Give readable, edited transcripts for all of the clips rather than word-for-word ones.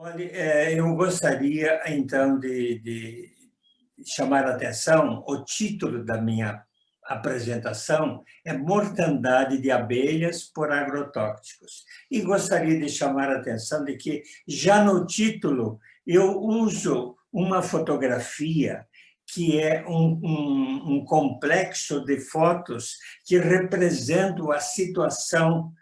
Olha, eu gostaria, então, de chamar a atenção. O título da minha apresentação é Mortandade de abelhas por agrotóxicos. E gostaria de chamar a atenção de que, já no título, eu uso uma fotografia que é um complexo de fotos que representam a situação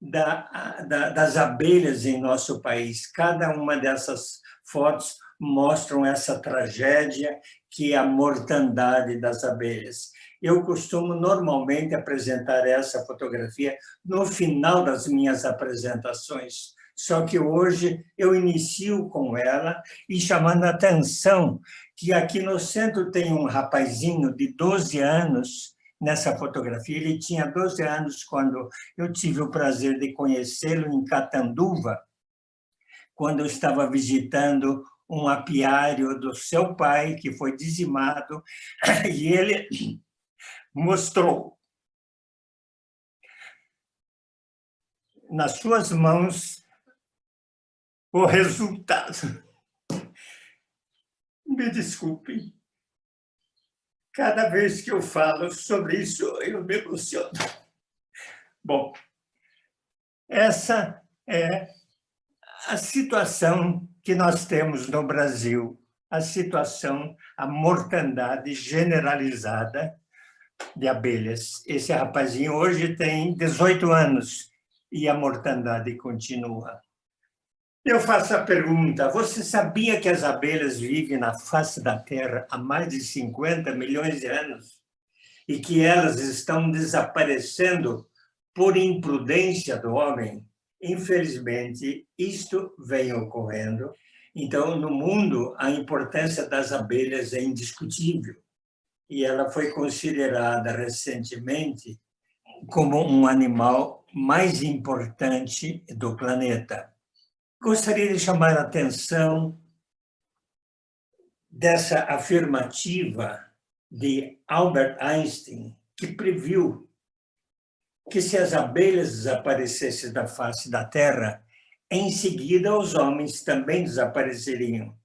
das abelhas em nosso país. Cada uma dessas fotos mostram essa tragédia que é a mortandade das abelhas. Eu costumo normalmente apresentar essa fotografia no final das minhas apresentações, só que hoje eu inicio com ela e chamando a atenção que aqui no centro tem um rapazinho de 12 anos. Nessa fotografia, ele tinha 12 anos quando eu tive o prazer de conhecê-lo em Catanduva, quando eu estava visitando um apiário do seu pai, que foi dizimado, e ele mostrou nas suas mãos o resultado. Me desculpem. Cada vez que eu falo sobre isso, eu me emociono. Bom, essa é a situação que nós temos no Brasil, a mortandade generalizada de abelhas. Esse rapazinho hoje tem 18 anos e a mortandade continua. Eu faço a pergunta: você sabia que as abelhas vivem na face da Terra há mais de 50 milhões de anos e que elas estão desaparecendo por imprudência do homem? Infelizmente, isto vem ocorrendo. Então, no mundo, a importância das abelhas é indiscutível e ela foi considerada recentemente como um animal mais importante do planeta. Gostaria de chamar a atenção dessa afirmativa de Albert Einstein, que previu que se as abelhas desaparecessem da face da Terra, em seguida os homens também desapareceriam.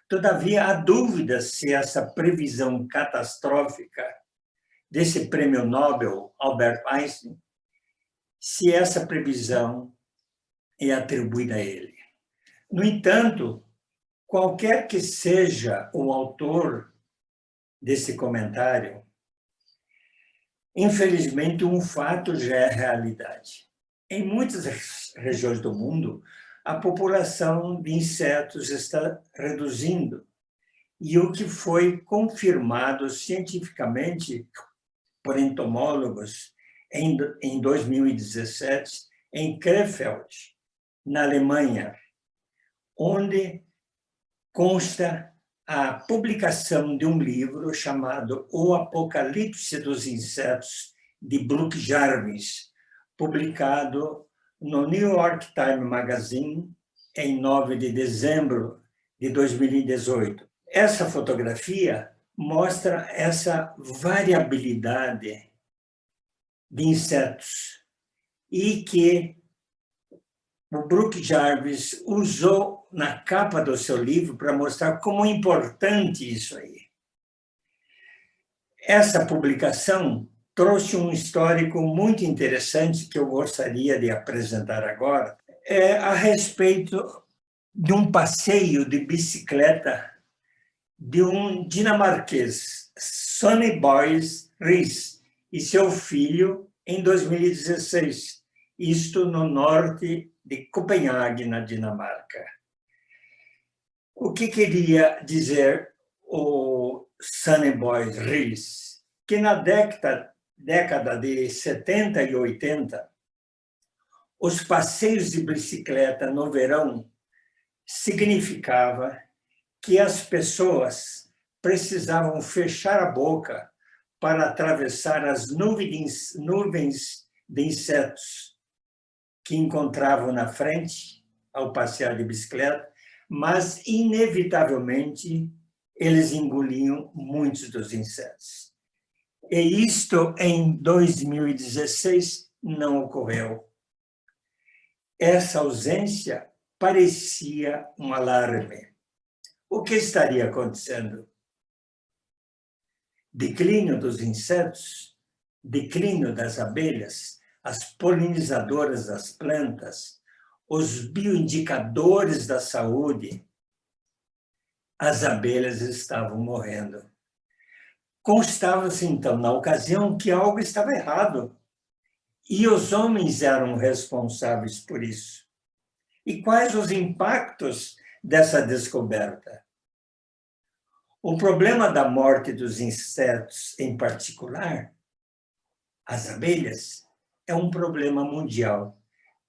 Todavia, há dúvida se essa previsão catastrófica desse prêmio Nobel, Albert Einstein, se essa previsão é atribuída a ele. No entanto, qualquer que seja o autor desse comentário, infelizmente, um fato já é realidade. Em muitas regiões do mundo, a população de insetos está reduzindo, e o que foi confirmado cientificamente por entomólogos em 2017, em Krefeld, na Alemanha, onde consta a publicação de um livro chamado O Apocalipse dos Insetos, de Brooke Jarvis, publicado no New York Times Magazine em 9 de dezembro de 2018. Essa fotografia mostra essa variabilidade de insetos e que o Brooke Jarvis usou na capa do seu livro para mostrar como é importante isso aí. Essa publicação trouxe um histórico muito interessante que eu gostaria de apresentar agora, a respeito de um passeio de bicicleta de um dinamarquês, Sonny Boys Riis, e seu filho, em 2016, isto no norte de Copenhague, na Dinamarca. O que queria dizer o Sonny Boys Riis? Que na década de 70 e 80, os passeios de bicicleta no verão significava que as pessoas precisavam fechar a boca para atravessar as nuvens de insetos que encontravam na frente ao passear de bicicleta, mas, inevitavelmente, eles engoliam muitos dos insetos. E isto, em 2016, não ocorreu. Essa ausência parecia um alarme. O que estaria acontecendo? Declínio dos insetos, declínio das abelhas, as polinizadoras das plantas, os bioindicadores da saúde. As abelhas estavam morrendo. Constava-se, então, na ocasião, que algo estava errado. E os homens eram responsáveis por isso. E quais os impactos dessa descoberta? O problema da morte dos insetos, em particular, as abelhas, é um problema mundial.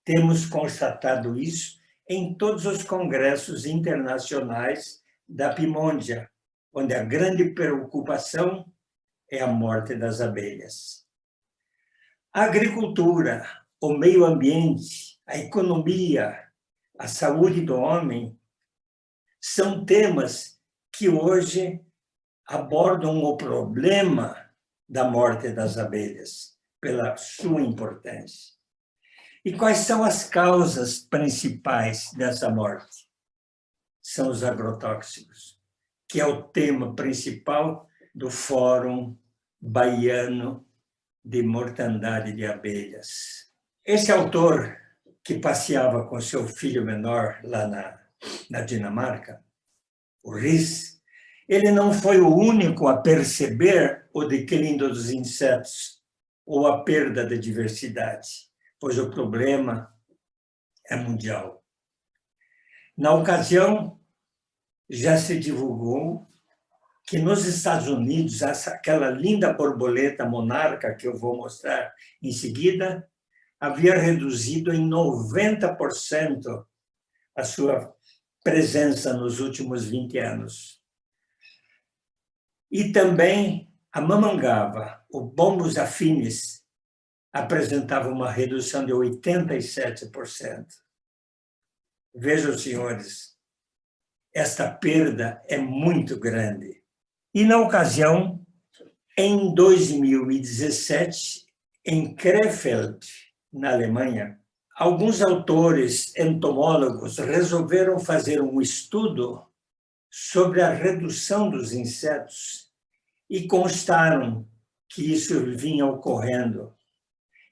Temos constatado isso em todos os congressos internacionais da Pimôndia, onde a grande preocupação é a morte das abelhas. A agricultura, o meio ambiente, a economia, a saúde do homem são temas que hoje abordam o problema da morte das abelhas, pela sua importância. E quais são as causas principais dessa morte? São os agrotóxicos, que é o tema principal do Fórum Baiano de Mortandade de Abelhas. Esse autor, que passeava com seu filho menor lá na Dinamarca, o Ries, ele não foi o único a perceber o declínio dos insetos ou a perda da diversidade, pois o problema é mundial. Na ocasião, já se divulgou que nos Estados Unidos, aquela linda borboleta monarca que eu vou mostrar em seguida, havia reduzido em 90% a sua presença nos últimos 20 anos. E também a mamangava, o Bombus affinis, apresentava uma redução de 87%. Vejam, senhores, esta perda é muito grande. E, na ocasião, em 2017, em Krefeld, na Alemanha, alguns autores entomólogos resolveram fazer um estudo sobre a redução dos insetos e constaram que isso vinha ocorrendo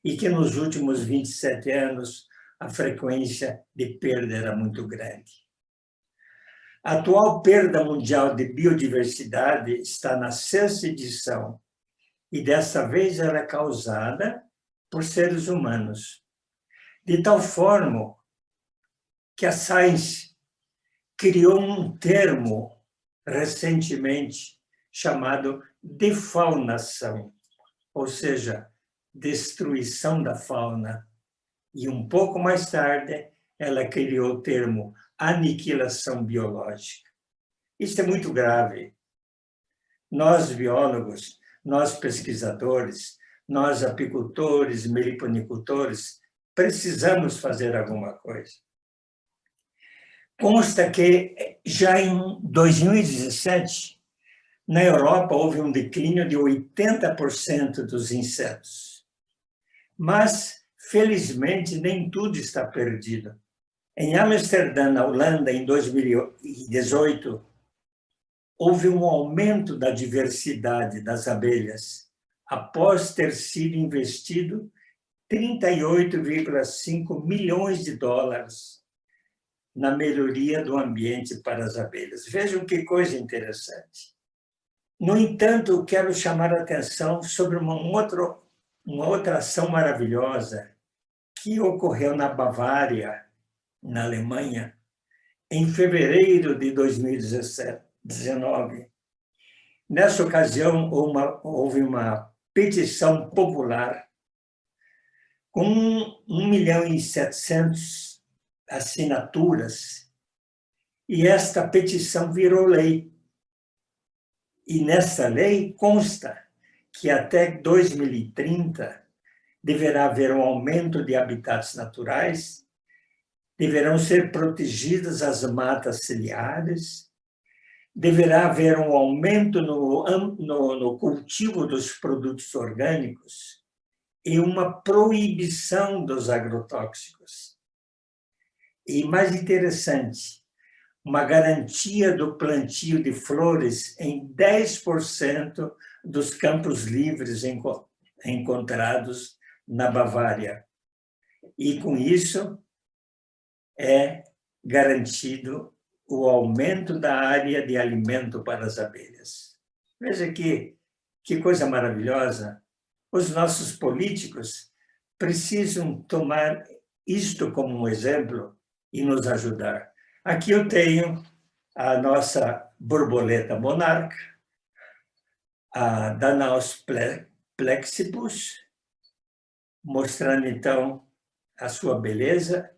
e que nos últimos 27 anos a frequência de perda era muito grande. A atual perda mundial de biodiversidade está na 6ª edição e dessa vez ela é causada por seres humanos, de tal forma que a Science criou um termo recentemente chamado defaunação, ou seja, destruição da fauna. E um pouco mais tarde, ela criou o termo aniquilação biológica. Isso é muito grave. Nós, biólogos, nós, pesquisadores, nós, apicultores, meliponicultores, precisamos fazer alguma coisa. Consta que já em 2017, na Europa, houve um declínio de 80% dos insetos. Mas, felizmente, nem tudo está perdido. Em Amsterdã, na Holanda, em 2018, houve um aumento da diversidade das abelhas, após ter sido investido 38,5 milhões de dólares na melhoria do ambiente para as abelhas. Vejam que coisa interessante. No entanto, eu quero chamar a atenção sobre uma outra ação maravilhosa que ocorreu na Bavária, na Alemanha, em fevereiro de 2019. Nessa ocasião, houve uma petição popular com 1.700.000 assinaturas, e esta petição virou lei. E nessa lei consta que até 2030 deverá haver um aumento de habitats naturais, deverão ser protegidas as matas ciliares, deverá haver um aumento no cultivo dos produtos orgânicos e uma proibição dos agrotóxicos. E mais interessante, uma garantia do plantio de flores em 10% dos campos livres encontrados na Bavária. E, com isso, é garantido o aumento da área de alimento para as abelhas. Veja que coisa maravilhosa. Os nossos políticos precisam tomar isto como um exemplo e nos ajudar. Aqui eu tenho a nossa borboleta monarca, a Danaus plexippus, mostrando, então, a sua beleza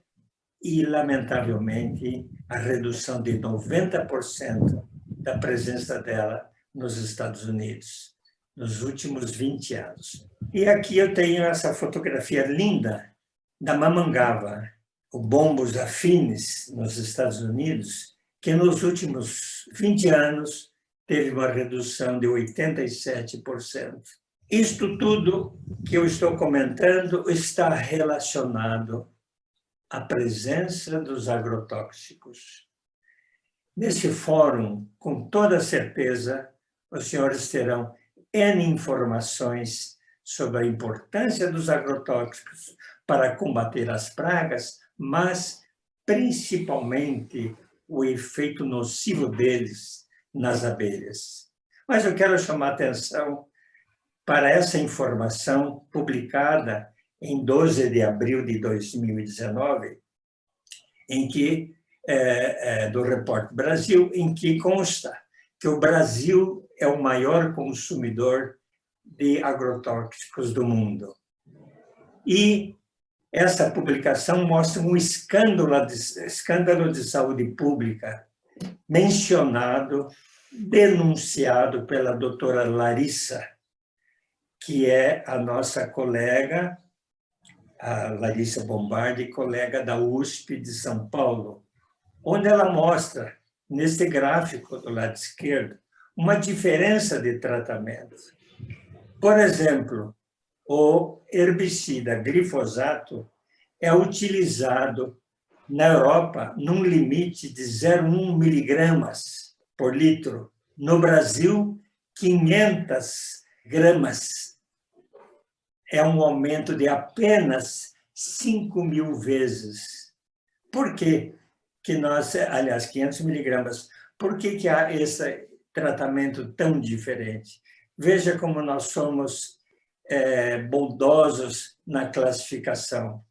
e, lamentavelmente, a redução de 90% da presença dela nos Estados Unidos, nos últimos 20 anos. E aqui eu tenho essa fotografia linda da mamangava, o Bombus affinis, nos Estados Unidos, que nos últimos 20 anos teve uma redução de 87%. Isto tudo que eu estou comentando está relacionado à presença dos agrotóxicos. Nesse fórum, com toda certeza, os senhores terão N informações sobre a importância dos agrotóxicos para combater as pragas, mas principalmente o efeito nocivo deles nas abelhas. Mas eu quero chamar a atenção para essa informação publicada em 12 de abril de 2019, em que, do Repórter Brasil, em que consta que o Brasil é o maior consumidor de agrotóxicos do mundo. E essa publicação mostra um escândalo de saúde pública mencionado, denunciado pela doutora Larissa, que é a nossa colega, a Larissa Bombardi, colega da USP de São Paulo, onde ela mostra, neste gráfico do lado esquerdo, uma diferença de tratamento. Por exemplo, o herbicida glifosato é utilizado na Europa num limite de 0,1 miligramas por litro. No Brasil, 500 gramas. É um aumento de apenas 5.000 vezes. Por quê que nós, aliás, 500 miligramas, por que há esse tratamento tão diferente? Veja como nós somos bondosos na classificação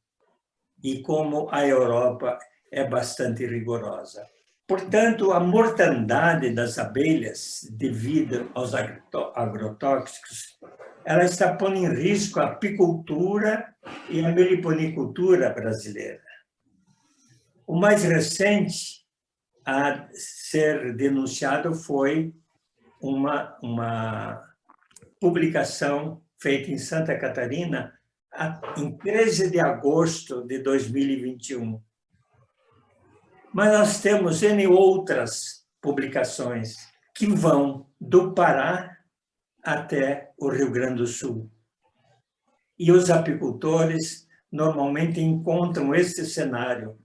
e como a Europa é bastante rigorosa. Portanto, a mortandade das abelhas devido aos agrotóxicos, ela está pondo em risco a apicultura e a meliponicultura brasileira. O mais recente a ser denunciado foi uma publicação feita em Santa Catarina em 13 de agosto de 2021. Mas nós temos N outras publicações que vão do Pará até o Rio Grande do Sul. E os apicultores normalmente encontram este cenário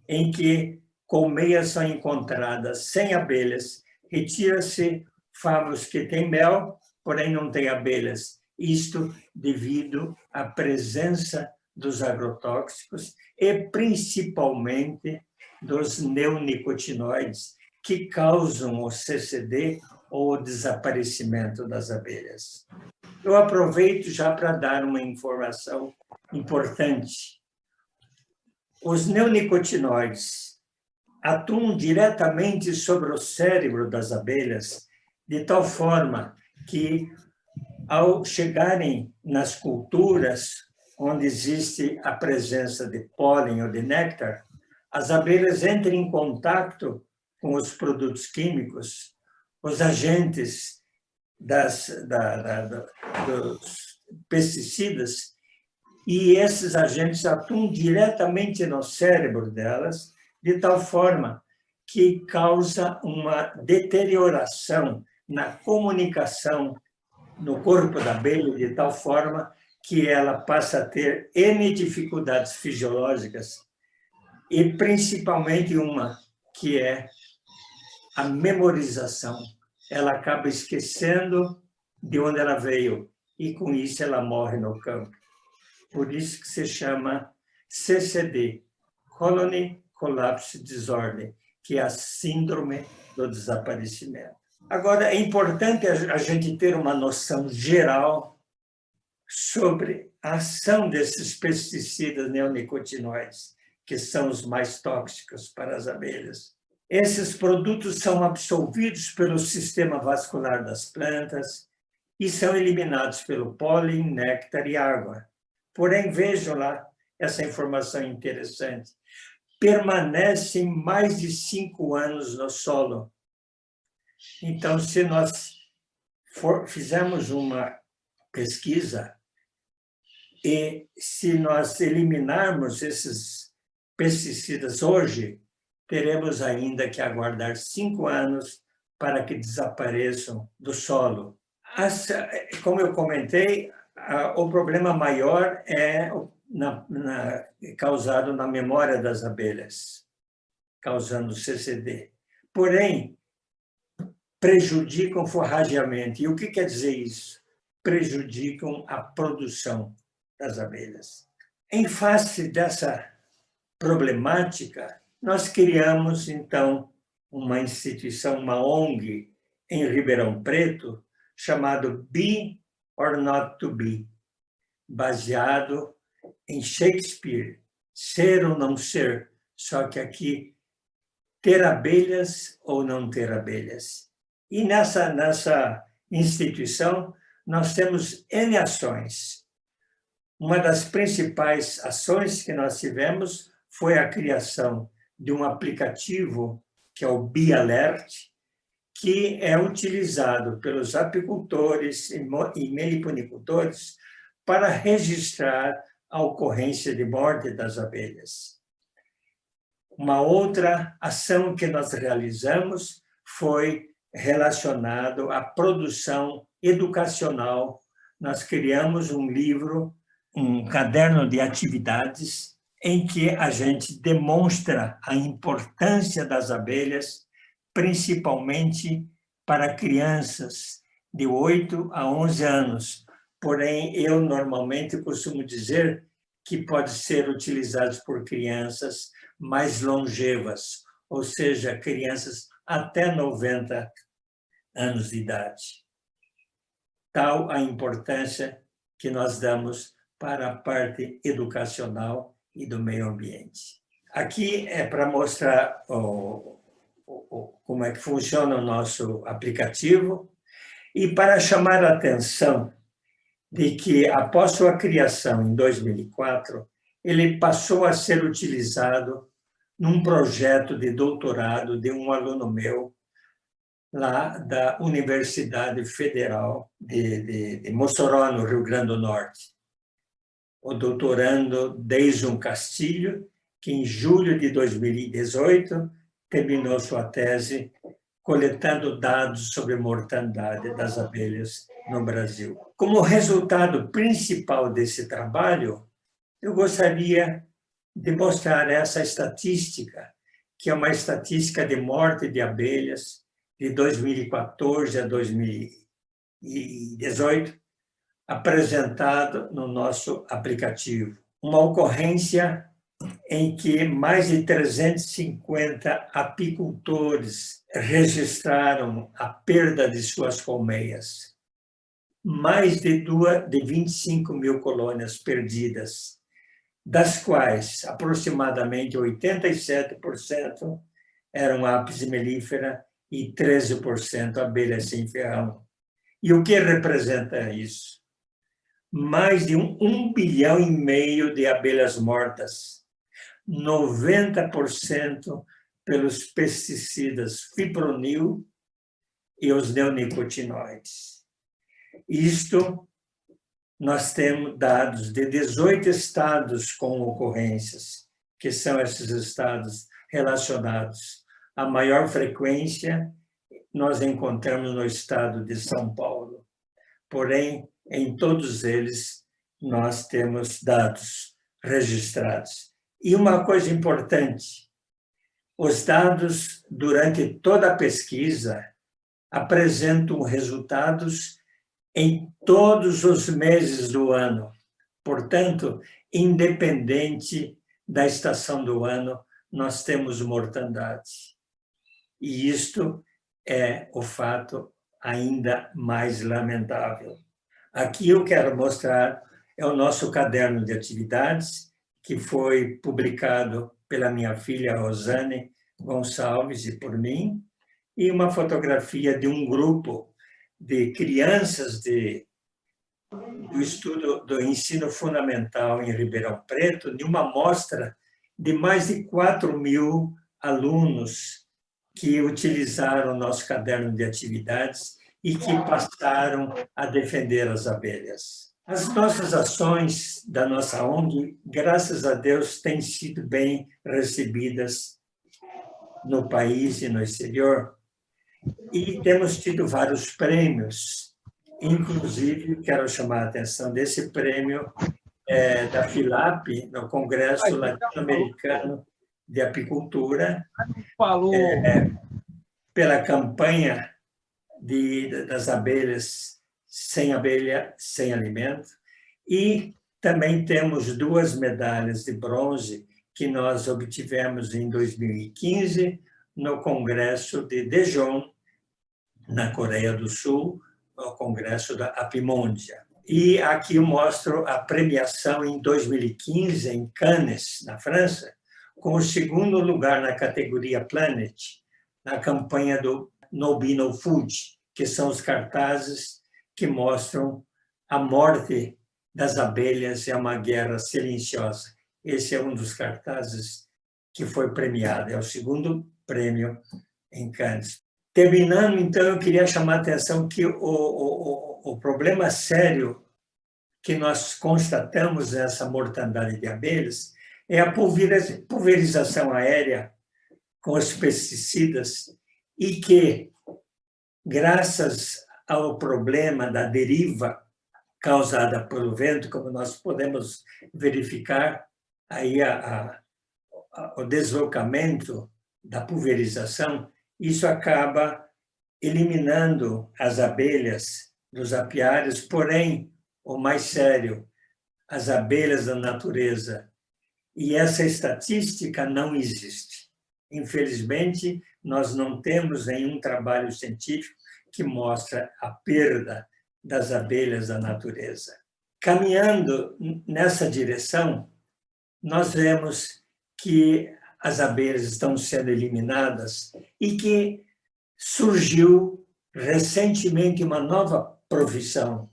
em que colmeias são encontradas sem abelhas, retira-se favos que têm mel, porém não têm abelhas. Isto devido à presença dos agrotóxicos e principalmente dos neonicotinoides, que causam o CCD ou o desaparecimento das abelhas. Eu aproveito já para dar uma informação importante. Os neonicotinoides atuam diretamente sobre o cérebro das abelhas, de tal forma que, ao chegarem nas culturas onde existe a presença de pólen ou de néctar, as abelhas entram em contato com os produtos químicos, os agentes dos pesticidas, e esses agentes atuam diretamente no cérebro delas, de tal forma que causa uma deterioração na comunicação no corpo da abelha, de tal forma que ela passa a ter N dificuldades fisiológicas, e principalmente uma que é a memorização. Ela acaba esquecendo de onde ela veio e, com isso, ela morre no campo. Por isso que se chama CCD, Colony Collapse Disorder, que é a síndrome do desaparecimento. Agora, é importante a gente ter uma noção geral sobre a ação desses pesticidas neonicotinoides, que são os mais tóxicos para as abelhas. Esses produtos são absorvidos pelo sistema vascular das plantas e são eliminados pelo pólen, néctar e água. Porém, vejam lá essa informação interessante. Permanecem mais de 5 anos no solo. Então, se nós fizermos uma pesquisa e se nós eliminarmos esses pesticidas hoje, teremos ainda que aguardar 5 anos para que desapareçam do solo. Como eu comentei, o problema maior é causado na memória das abelhas, causando CCD. Porém, prejudicam o forrageamento. E o que quer dizer isso? Prejudicam a produção das abelhas. Em face dessa problemática, nós criamos, então, uma instituição, uma ONG, em Ribeirão Preto, chamado Be or Not to Be, baseado em Shakespeare, ser ou não ser, só que aqui, ter abelhas ou não ter abelhas. E nessa instituição, nós temos N ações. Uma das principais ações que nós tivemos foi a criação de um aplicativo, que é o Bee Alert, que é utilizado pelos apicultores e meliponicultores para registrar a ocorrência de morte das abelhas. Uma outra ação que nós realizamos foi relacionado à produção educacional. Nós criamos um livro, um caderno de atividades, em que a gente demonstra a importância das abelhas, principalmente para crianças de 8 a 11 anos. Porém, eu normalmente costumo dizer que pode ser utilizado por crianças mais longevas, ou seja, crianças até 90 anos de idade. Tal a importância que nós damos para a parte educacional e do meio ambiente. Aqui é para mostrar como é que funciona o nosso aplicativo e para chamar a atenção de que, após sua criação em 2004, ele passou a ser utilizado num projeto de doutorado de um aluno meu, lá da Universidade Federal de Mossoró, no Rio Grande do Norte. O doutorando Deison Castilho, que em julho de 2018 terminou sua tese coletando dados sobre a mortandade das abelhas no Brasil. Como resultado principal desse trabalho, eu gostaria de mostrar essa estatística, que é uma estatística de morte de abelhas de 2014 a 2018, apresentado no nosso aplicativo. Uma ocorrência em que mais de 350 apicultores registraram a perda de suas colmeias. Mais de 25 mil colônias perdidas, das quais aproximadamente 87% eram apis mellifera e 13% abelhas sem ferrão. E o que representa isso? Mais de 1,5 bilhão de abelhas mortas, 90% pelos pesticidas fipronil e os neonicotinoides. Isto, nós temos dados de 18 estados com ocorrências, que são esses estados relacionados. A maior frequência nós encontramos no estado de São Paulo. Porém, em todos eles, nós temos dados registrados. E uma coisa importante, os dados durante toda a pesquisa apresentam resultados em todos os meses do ano. Portanto, independente da estação do ano, nós temos mortandade. E isto é o fato ainda mais lamentável. Aqui eu quero mostrar é o nosso caderno de atividades, que foi publicado pela minha filha Rosane Gonçalves e por mim, e uma fotografia de um grupo de crianças do estudo do ensino fundamental em Ribeirão Preto, de uma amostra de mais de 4.000 alunos que utilizaram o nosso caderno de atividades e que passaram a defender as abelhas. As nossas ações da nossa ONG, graças a Deus, têm sido bem recebidas no país e no exterior, e temos tido vários prêmios. Inclusive, quero chamar a atenção desse prêmio da FILAP, no Congresso Latino-Americano de Apicultura, pela campanha das abelhas sem abelha, sem alimento. E também temos 2 medalhas de bronze que nós obtivemos em 2015 no Congresso de Daejeon, na Coreia do Sul, no Congresso da Apimondia. E aqui eu mostro a premiação em 2015 em Cannes, na França, com o 2º lugar na categoria Planet, na campanha do Nobino Food, que são os cartazes que mostram a morte das abelhas, é uma guerra silenciosa. Esse é um dos cartazes que foi premiado, é o 2º prêmio em Cannes. Terminando, então, eu queria chamar a atenção que o problema sério que nós constatamos nessa mortandade de abelhas é a pulverização aérea com os pesticidas e que, graças ao problema da deriva causada pelo vento, como nós podemos verificar, aí o deslocamento da pulverização, isso acaba eliminando as abelhas dos apiários, porém, o mais sério, as abelhas da natureza. E essa estatística não existe. Infelizmente, nós não temos nenhum trabalho científico que mostra a perda das abelhas da natureza. Caminhando nessa direção, nós vemos que as abelhas estão sendo eliminadas e que surgiu recentemente uma nova profissão.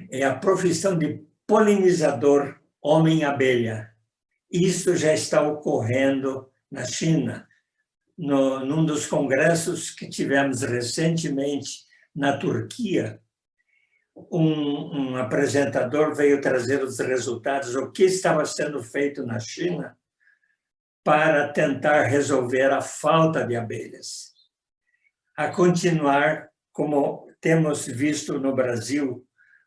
É a profissão de polinizador homem-abelha. Isso já está ocorrendo na China. Num dos congressos que tivemos recentemente na Turquia, um apresentador veio trazer os resultados, o que estava sendo feito na China para tentar resolver a falta de abelhas. A continuar, como temos visto no Brasil,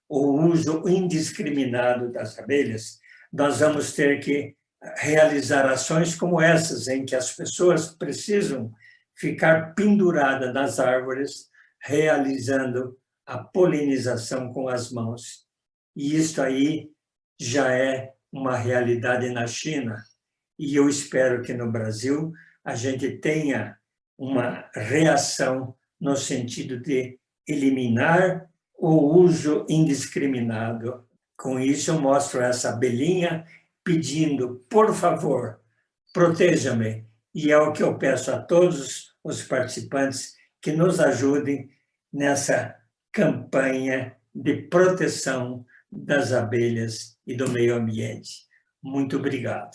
o uso indiscriminado das abelhas, nós vamos ter que realizar ações como essas, em que as pessoas precisam ficar penduradas nas árvores, realizando a polinização com as mãos. E isso aí já é uma realidade na China. E eu espero que no Brasil a gente tenha uma reação no sentido de eliminar o uso indiscriminado. Com isso, eu mostro essa abelhinha pedindo, por favor, proteja-me. E é o que eu peço a todos os participantes que nos ajudem nessa campanha de proteção das abelhas e do meio ambiente. Muito obrigado.